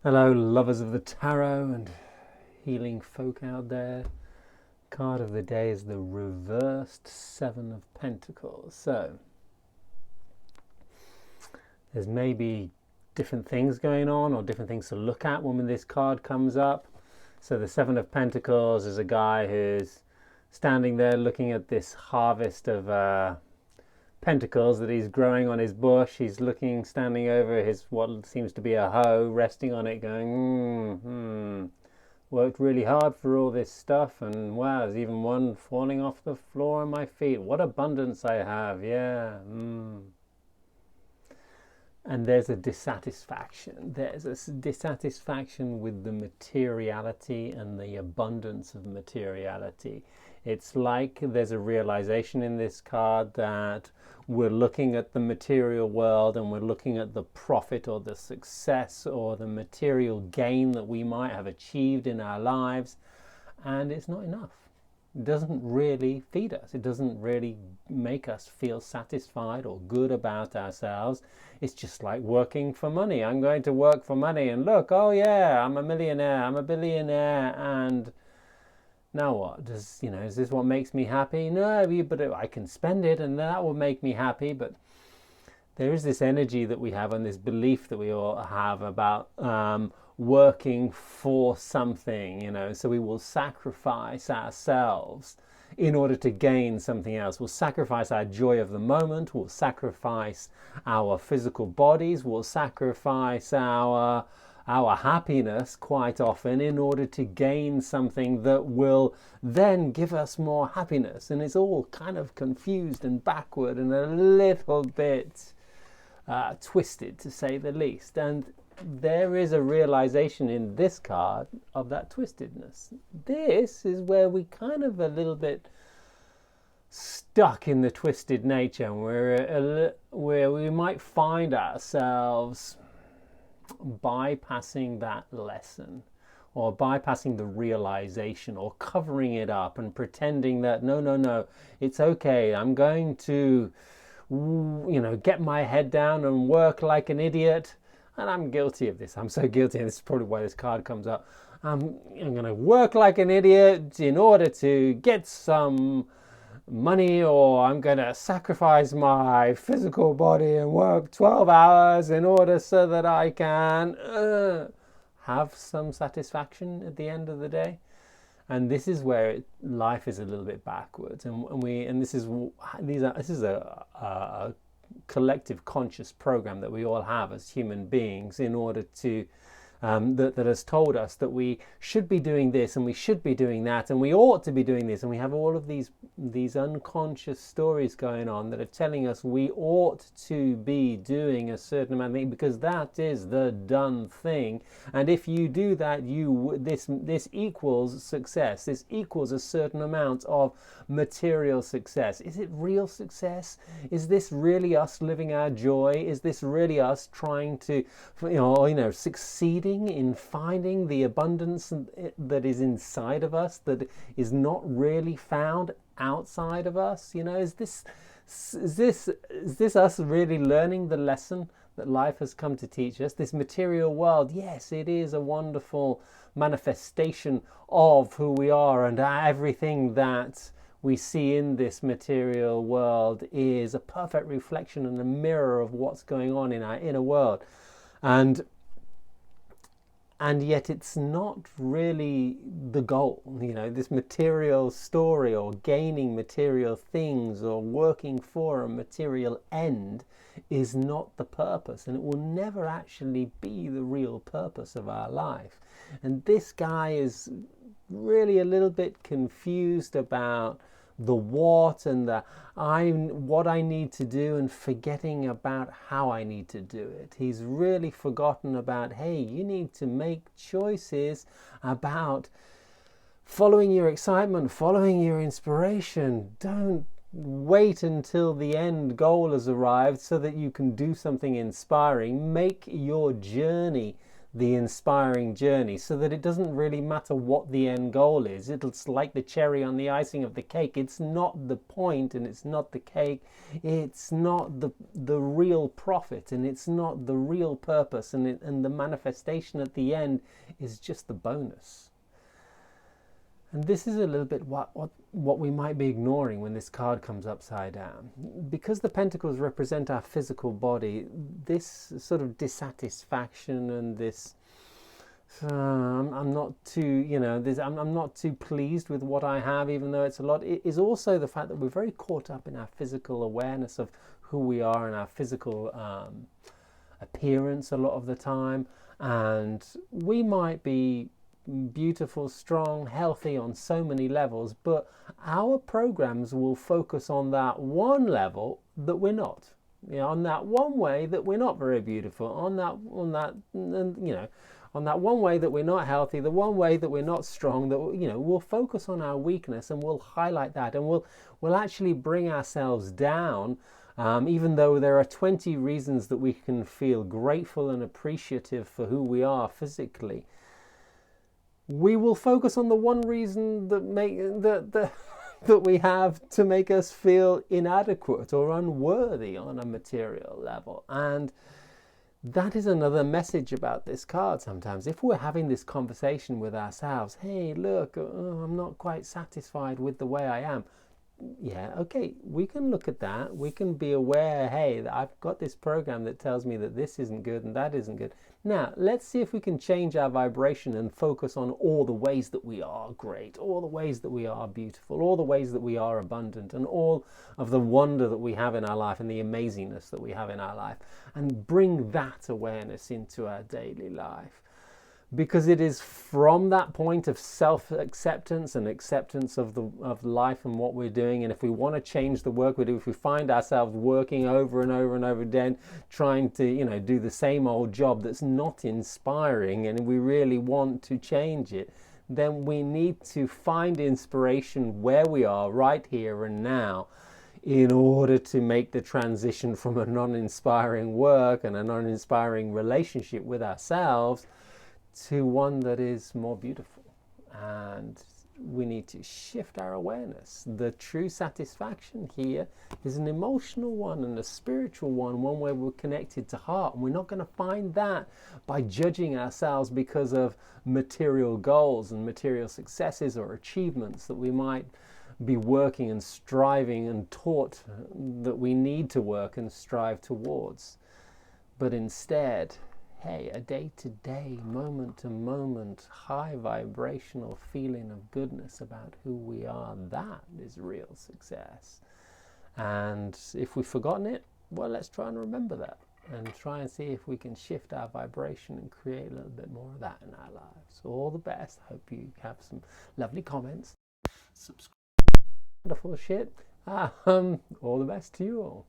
Hello, lovers of the tarot and healing folk out there. Card of the day is the reversed Seven of Pentacles. So, there's maybe different things going on or different things to look at when this card comes up. So, the Seven of Pentacles is a guy who's standing there looking at this harvest of pentacles that he's growing on his bush. He's looking, standing over his what seems to be a hoe, resting on it, going, worked really hard for all this stuff, and wow, there's even one falling off the floor on my feet. What abundance I have, yeah. And there's a dissatisfaction. There's a dissatisfaction with the materiality and the abundance of materiality. It's like there's a realization in this card that we're looking at the material world and we're looking at the profit or the success or the material gain that we might have achieved in our lives, and it's not enough. It doesn't really feed us. It doesn't really make us feel satisfied or good about ourselves. It's just like working for money. I'm going to work for money and look, oh yeah, I'm a millionaire, I'm a billionaire, and now what? Is this what makes me happy? No, but I can spend it and that will make me happy. But there is this energy that we have and this belief that we all have about working for something, so we will sacrifice ourselves in order to gain something else. We'll sacrifice our joy of the moment, we'll sacrifice our physical bodies, we'll sacrifice our happiness quite often in order to gain something that will then give us more happiness. And it's all kind of confused and backward and a little bit twisted, to say the least. And there is a realization in this card of that twistedness. This is where we kind of a little bit stuck in the twisted nature, where we might find ourselves bypassing that lesson or bypassing the realization or covering it up and pretending that no, it's okay, I'm going to get my head down and work like an idiot. And I'm guilty of this. I'm so guilty, and this is probably why this card comes up. I'm going to work like an idiot in order to get some money, or I'm going to sacrifice my physical body and work 12 hours in order so that I can have some satisfaction at the end of the day. And this is where life is a little bit backwards, this is a collective conscious program that we all have as human beings in order to that has told us that we should be doing this and we should be doing that and we ought to be doing this, and we have all of these unconscious stories going on that are telling us we ought to be doing a certain amount of things because that is the done thing, and if you do that, this equals success. This equals a certain amount of material success. Is it real success? Is this really us living our joy? Is this really us trying to succeeding in finding the abundance that is inside of us, that is not really found outside of us? Is this us really learning the lesson that life has come to teach us? This material world, yes, it is a wonderful manifestation of who we are, and everything that we see in this material world is a perfect reflection and a mirror of what's going on in our inner world. And yet it's not really the goal. This material story or gaining material things or working for a material end is not the purpose, and it will never actually be the real purpose of our life. And this guy is really a little bit confused about the what and what I need to do, and forgetting about how I need to do it. He's really forgotten about, hey, you need to make choices about following your excitement, following your inspiration. Don't wait until the end goal has arrived so that you can do something inspiring. Make your journey the inspiring journey, so that it doesn't really matter what the end goal is. It's like the cherry on the icing of the cake. It's not the point, and it's not the cake. It's not the real profit, and it's not the real purpose, and the manifestation at the end is just the bonus. And this is a little bit what we might be ignoring when this card comes upside down. Because the pentacles represent our physical body, this sort of dissatisfaction and this, I'm not too, I'm not too pleased with what I have, even though it's a lot, it is also the fact that we're very caught up in our physical awareness of who we are and our physical appearance a lot of the time. And we might be beautiful, strong, healthy on so many levels, but our programs will focus on that one level that we're not, on that one way that we're not very beautiful, on that one way that we're not healthy, the one way that we're not strong, that we'll focus on our weakness, and we'll highlight that, and we'll actually bring ourselves down, even though there are 20 reasons that we can feel grateful and appreciative for who we are physically. We will focus on the one reason that we have to make us feel inadequate or unworthy on a material level. And that is another message about this card sometimes. If we're having this conversation with ourselves, hey, look, I'm not quite satisfied with the way I am. Yeah, okay, we can look at that. We can be aware, hey, I've got this program that tells me that this isn't good and that isn't good. Now, let's see if we can change our vibration and focus on all the ways that we are great, all the ways that we are beautiful, all the ways that we are abundant, and all of the wonder that we have in our life and the amazingness that we have in our life, and bring that awareness into our daily life. Because it is from that point of self-acceptance and acceptance of life and what we're doing, and if we want to change the work we do, if we find ourselves working over and over and over again, trying to do the same old job that's not inspiring, and we really want to change it, then we need to find inspiration where we are right here and now, in order to make the transition from a non-inspiring work and a non-inspiring relationship with ourselves to one that is more beautiful. And we need to shift our awareness. The true satisfaction here is an emotional one and a spiritual one where we're connected to heart. And we're not going to find that by judging ourselves because of material goals and material successes or achievements that we might be working and striving and taught that we need to work and strive towards. But instead, hey, a day-to-day, moment-to-moment, high vibrational feeling of goodness about who we are, that is real success. And if we've forgotten it, well, let's try and remember that and try and see if we can shift our vibration and create a little bit more of that in our lives. All the best. Hope you have some lovely comments. Subscribe. Wonderful shit. All the best to you all.